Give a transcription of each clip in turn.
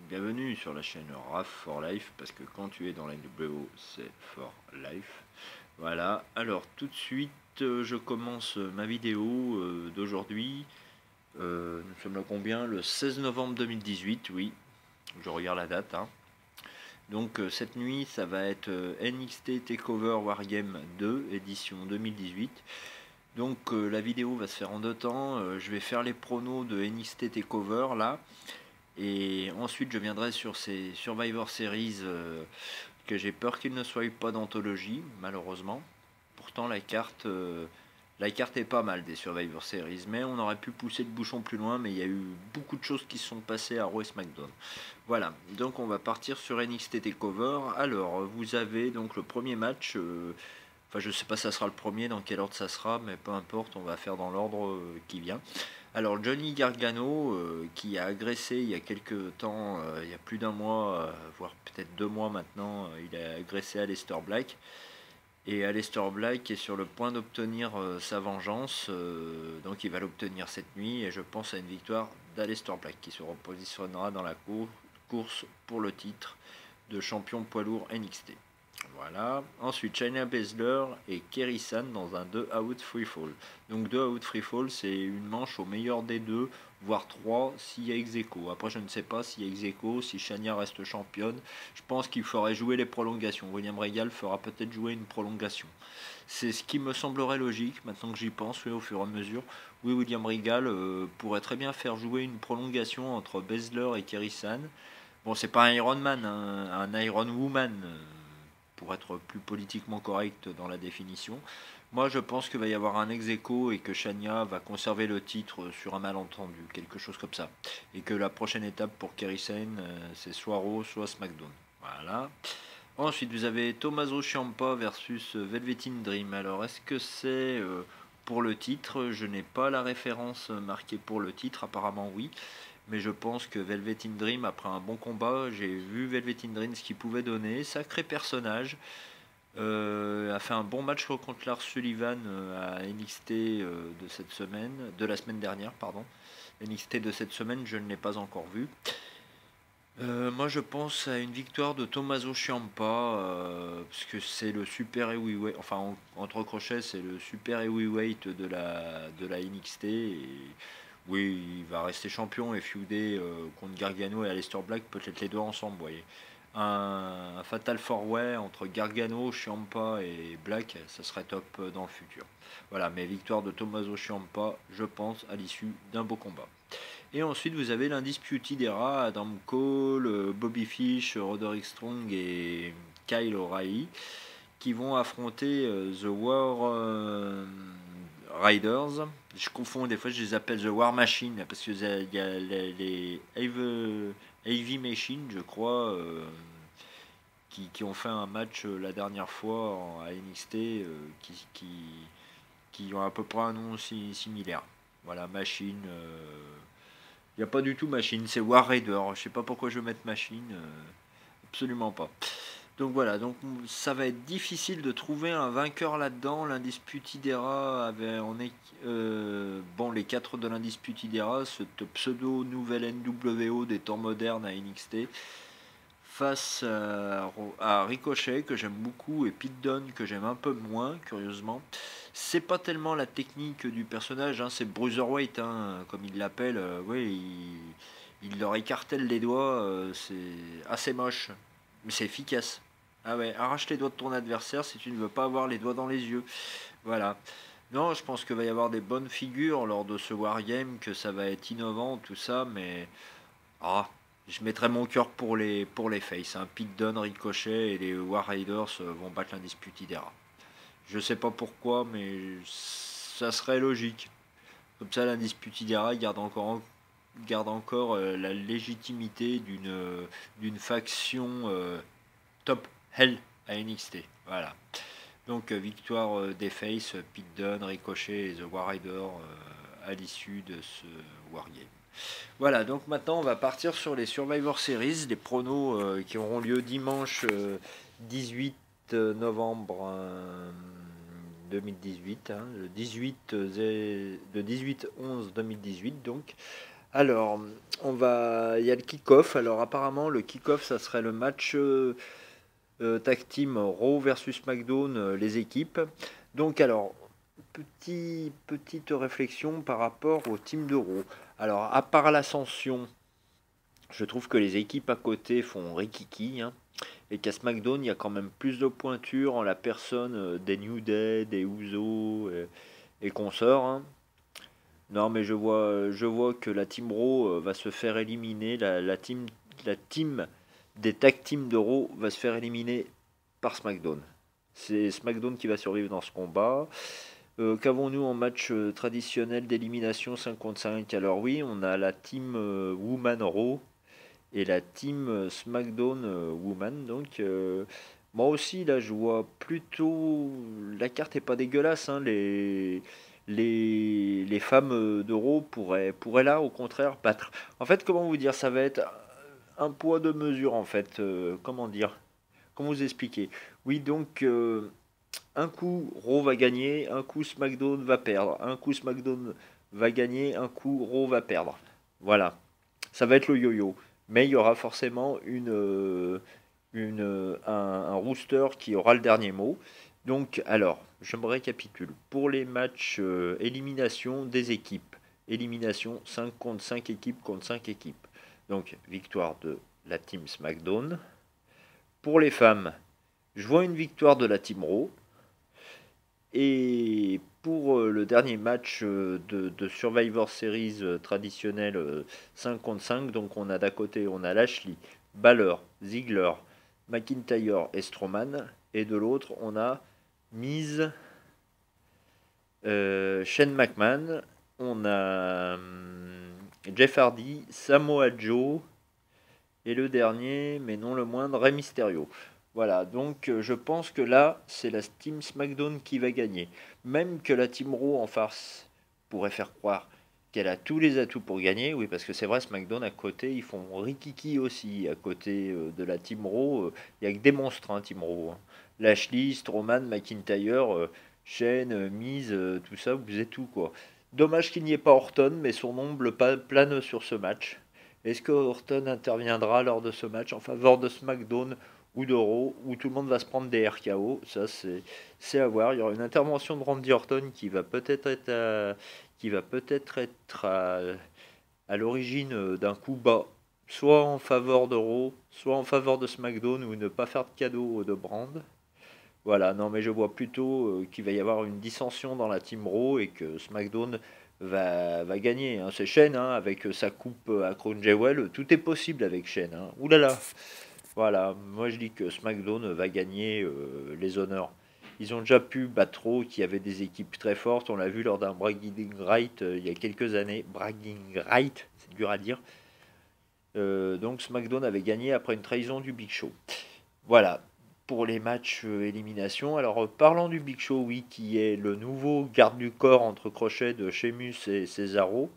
bienvenue sur la chaîne RAF for Life, parce que quand tu es dans la WO, c'est for life. Voilà, alors tout de suite, je commence ma vidéo d'aujourd'hui. Nous sommes le combien? Le 16 novembre 2018, oui, je regarde la date. Hein. Donc cette nuit, ça va être NXT TakeOver Wargame 2, édition 2018. Donc la vidéo va se faire en deux temps. Je vais faire les pronos de NXT TakeOver là. Et ensuite, je viendrai sur ces Survivor Series que j'ai peur qu'ils ne soient pas d'anthologie, malheureusement. Pourtant, la carte est pas mal des Survivor Series, mais on aurait pu pousser le bouchon plus loin, mais il y a eu beaucoup de choses qui se sont passées à Raw et SmackDown. Voilà, donc on va partir sur NXT TakeOver. Alors, vous avez donc le premier match. Enfin, je sais pas si ça sera le premier, dans quel ordre ça sera, mais peu importe, on va faire dans l'ordre qui vient. Alors Johnny Gargano, qui a agressé il y a quelques temps, il y a plus d'un mois, voire peut-être 2 mois maintenant, il a agressé Aleister Black. Et Aleister Black est sur le point d'obtenir sa vengeance, donc il va l'obtenir cette nuit, et je pense à une victoire d'Aleister Black, qui se repositionnera dans la course pour le titre de champion poids lourd NXT. Voilà. Ensuite, Shayna Baszler et Kerry San dans un 2 out free fall. Donc 2 out free fall, c'est une manche au meilleur des deux, voire 3 s'il y a ex-aequo. Après, je ne sais pas s'il y a ex-aequo, si Shania reste championne. Je pense qu'il ferait jouer les prolongations. William Regal fera peut-être jouer une prolongation. C'est ce qui me semblerait logique, maintenant que j'y pense, oui, au fur et à mesure. Oui, William Regal pourrait très bien faire jouer une prolongation entre Baszler et Kerry San. Bon, c'est pas un Iron Man, hein, un Iron Woman, pour être plus politiquement correct dans la définition. Moi, je pense qu'il va y avoir un ex-aequo et que Shania va conserver le titre sur un malentendu, quelque chose comme ça. Et que la prochaine étape pour Kerry Sane, c'est soit Raw, soit SmackDown. Voilà. Ensuite, vous avez Tommaso Ciampa versus Velveteen Dream. Alors, est-ce que c'est pour le titre? Je n'ai pas la référence marquée pour le titre, apparemment oui. Mais je pense que Velveteen Dream, après un bon combat, j'ai vu Velveteen Dream ce qu'il pouvait donner. Sacré personnage. A fait un bon match contre Lars Sullivan à NXT de cette semaine, de la semaine dernière, pardon. NXT de cette semaine, je ne l'ai pas encore vu. Moi, je pense à une victoire de Tommaso Ciampa, parce que c'est le super heavyweight, enfin entre crochets, c'est le super heavyweight de la NXT. Et oui, il va rester champion et feuder contre Gargano et Aleister Black, peut-être les deux ensemble, vous voyez. Un Fatal 4-Way entre Gargano, Ciampa et Black, ça serait top dans le futur. Voilà, mais victoire de Tommaso Ciampa, je pense, à l'issue d'un beau combat. Et ensuite, vous avez l'Undisputed Era, Adam Cole, Bobby Fish, Roderick Strong et Kyle O'Reilly, qui vont affronter The War Riders. Je confonds, des fois je les appelle The War Machine, parce qu'il y a les Heavy Machine, je crois, qui ont fait un match la dernière fois à NXT, qui ont à peu près un nom similaire. Voilà, Machine. Il n'y a pas du tout Machine, c'est War Raider. Je sais pas pourquoi je vais mettre Machine. Absolument pas. Donc voilà, donc ça va être difficile de trouver un vainqueur là-dedans. L'Undisputed Era avait bon, les 4 de l'Undisputed Era, ce pseudo nouvelle NWO des temps modernes à NXT, face à Ricochet que j'aime beaucoup et Pete Dunne que j'aime un peu moins, curieusement. C'est pas tellement la technique du personnage, hein, c'est Bruiserweight, hein, comme il l'appelle. Oui, il leur écartèle les doigts, c'est assez moche, mais c'est efficace. Ah ouais, arrache les doigts de ton adversaire si tu ne veux pas avoir les doigts dans les yeux. Voilà. Non, je pense qu'il va y avoir des bonnes figures lors de ce Wargame, que ça va être innovant, tout ça, mais ah, je mettrai mon cœur pour les faces. Hein. Pete Dunne, Ricochet et les War Raiders vont battre l'Undisputed Era. Je sais pas pourquoi, mais ça serait logique. Comme ça, l'Undisputed Era garde encore la légitimité d'une faction top hell à NXT. Voilà. Donc victoire des Faces, Pete Dunne, Ricochet et The War Rider à l'issue de ce Wargame. Voilà, donc maintenant on va partir sur les Survivor Series, les pronos qui auront lieu dimanche 18 novembre 2018, hein, le 18 11 2018 donc. Alors, il y a le kick-off. Alors, apparemment, le kick-off, ça serait le match tag team Raw versus SmackDown, les équipes. Donc, alors, petite réflexion par rapport au team de Raw. Alors, à part l'ascension, je trouve que les équipes à côté font rikiki, hein, et qu'à SmackDown, il y a quand même plus de pointure en la personne des New Day, des Usos et consorts, hein. Non, mais je vois que la Team Raw va se faire éliminer. La team des tag teams de Raw va se faire éliminer par SmackDown. C'est SmackDown qui va survivre dans ce combat. Qu'avons-nous en match traditionnel d'élimination 5 contre 5? Alors oui, on a la team Woman Raw et la team SmackDown Woman. Donc moi aussi là je vois plutôt la carte est pas dégueulasse, hein. Les femmes d'Euro pourraient là au contraire battre. En fait, comment vous dire, ça va être un poids de mesure en fait. Comment dire? Comment vous expliquer? Oui, donc un coup Raw va gagner, un coup SmackDown va perdre, un coup SmackDown va gagner, un coup Raw va perdre. Voilà, ça va être le yo-yo. Mais il y aura forcément un rooster qui aura le dernier mot. Donc, alors, je me récapitule. Pour les matchs élimination des équipes, élimination 5 contre 5 équipes contre 5 équipes. Donc, victoire de la team SmackDown. Pour les femmes, je vois une victoire de la team Raw. Et pour le dernier match de Survivor Series traditionnel 5 contre 5, donc on a d'à côté, on a Lashley, Balor, Ziggler, McIntyre et Strowman. Et de l'autre, on a Miz, Shane McMahon, on a Jeff Hardy, Samoa Joe, et le dernier, mais non le moindre, Rey Mysterio. Voilà, donc je pense que là, c'est la Team SmackDown qui va gagner. Même que la Team Raw en farce pourrait faire croire qu'elle a tous les atouts pour gagner. Oui, parce que c'est vrai, SmackDown à côté, ils font Rikiki aussi. À côté de la Team Raw, il n'y a que des monstres, hein, Team Raw, hein. Lashley, Strowman, McIntyre, Shane, Miz, tout ça, vous êtes tout, quoi. Dommage qu'il n'y ait pas Orton, mais son ombre plane sur ce match. Est-ce que Orton interviendra lors de ce match en faveur de SmackDown ou de Raw, où tout le monde va se prendre des RKO? Ça, c'est à voir. Il y aura une intervention de Randy Orton qui va peut-être être à l'origine d'un coup bas, soit en faveur de Raw, soit en faveur de SmackDown, ou ne pas faire de cadeau de Brand. Voilà, non, mais je vois plutôt qu'il va y avoir une dissension dans la Team Raw et que SmackDown va gagner, hein. C'est Shane, hein, avec sa coupe à Crown Jewel, tout est possible avec Shane, hein. Ouh là là. Voilà, moi je dis que SmackDown va gagner les honneurs. Ils ont déjà pu battre Raw, qui avait des équipes très fortes. On l'a vu lors d'un bragging right il y a quelques années. Bragging right, c'est dur à dire. Donc SmackDown avait gagné après une trahison du Big Show. Voilà, pour les matchs élimination. Alors, parlant du Big Show, oui, qui est le nouveau garde du corps entre crochets de Sheamus et Cesaro.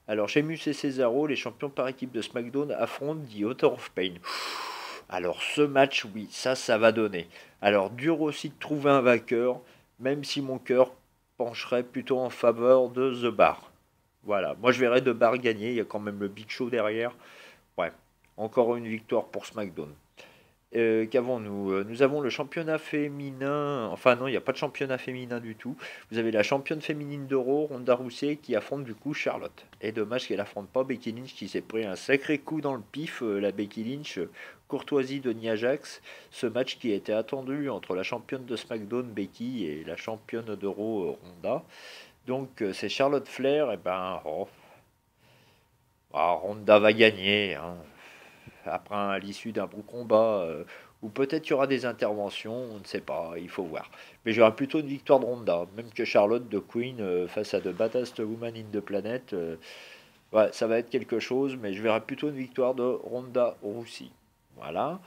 Alors, Sheamus et Cesaro, les champions par équipe de SmackDown, affrontent The Author of Pain. Alors, ce match, oui, ça va donner. Alors, dur aussi de trouver un vainqueur, même si mon cœur pencherait plutôt en faveur de The Bar. Voilà, moi je verrais The Bar gagner, il y a quand même le Big Show derrière. Ouais, encore une victoire pour SmackDown. Qu'avons-nous? Nous avons le championnat féminin. Enfin, non, il n'y a pas de championnat féminin du tout. Vous avez la championne féminine d'Euro, Ronda Rousey, qui affronte du coup Charlotte. Et dommage qu'elle affronte pas Becky Lynch, qui s'est pris un sacré coup dans le pif. La Becky Lynch, courtoisie de Nia Jax. Ce match qui était attendu entre la championne de SmackDown, Becky, et la championne d'Euro, Ronda. Donc, c'est Charlotte Flair. Et ben, Ronda va gagner, hein, après à l'issue d'un beau combat, ou peut-être il y aura des interventions, on ne sait pas, il faut voir. Mais j'aurai plutôt une victoire de Ronda, même que Charlotte de Queen face à de Baddest Woman in the Planet. Ouais, ça va être quelque chose, mais je verrai plutôt une victoire de Ronda Rousey. Voilà.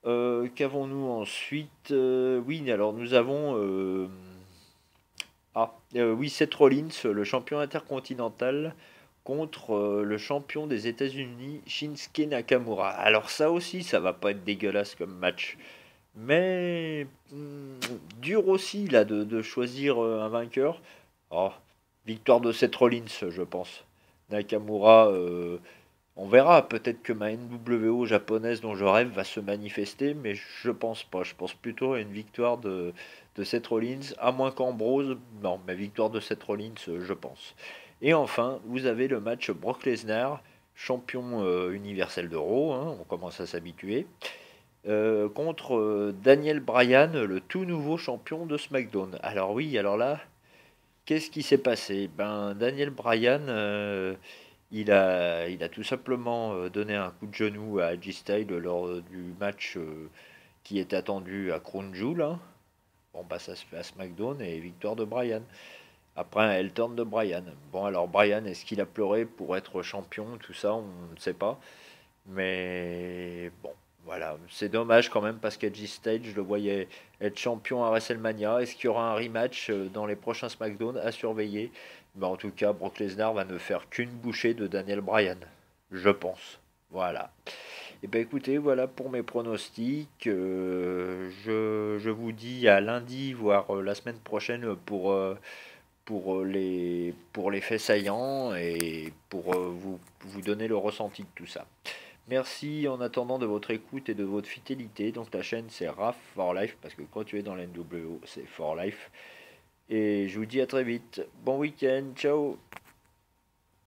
Qu'avons-nous ensuite? Oui, alors nous avons oui, Seth Rollins, le champion intercontinental, contre le champion des États-Unis, Shinsuke Nakamura. Alors ça aussi, ça va pas être dégueulasse comme match. Mais dur aussi là de choisir un vainqueur. Oh, victoire de Seth Rollins, je pense. Nakamura, on verra, peut-être que ma NWO japonaise dont je rêve va se manifester, mais je pense pas. Je pense plutôt à une victoire de Seth Rollins, à moins qu'Ambrose. Non, mais victoire de Seth Rollins, je pense. Et enfin, vous avez le match Brock Lesnar, champion universel de Raw, hein, on commence à s'habituer, contre Daniel Bryan, le tout nouveau champion de SmackDown. Alors oui, alors là, qu'est-ce qui s'est passé? Ben, Daniel Bryan, il a tout simplement donné un coup de genou à AJ Styles lors du match qui était attendu à Crown Jewel, hein. Bon, bah, ça se fait à SmackDown et victoire de Bryan. Après un heel turn de Bryan. Bon, alors Bryan, est-ce qu'il a pleuré pour être champion? Tout ça, on ne sait pas. Mais bon, voilà, c'est dommage quand même parce qu'Edgy Stage, je le voyais être champion à WrestleMania. Est-ce qu'il y aura un rematch dans les prochains SmackDown à surveiller? Mais en tout cas, Brock Lesnar va ne faire qu'une bouchée de Daniel Bryan, je pense. Voilà. Et bien écoutez, voilà pour mes pronostics. Je vous dis à lundi, voire la semaine prochaine pour les faits saillants et pour vous donner le ressenti de tout ça. Merci en attendant de votre écoute et de votre fidélité. Donc la chaîne c'est RAF for Life parce que quand tu es dans l'NWO c'est for Life. Et je vous dis à très vite. Bon week-end, ciao.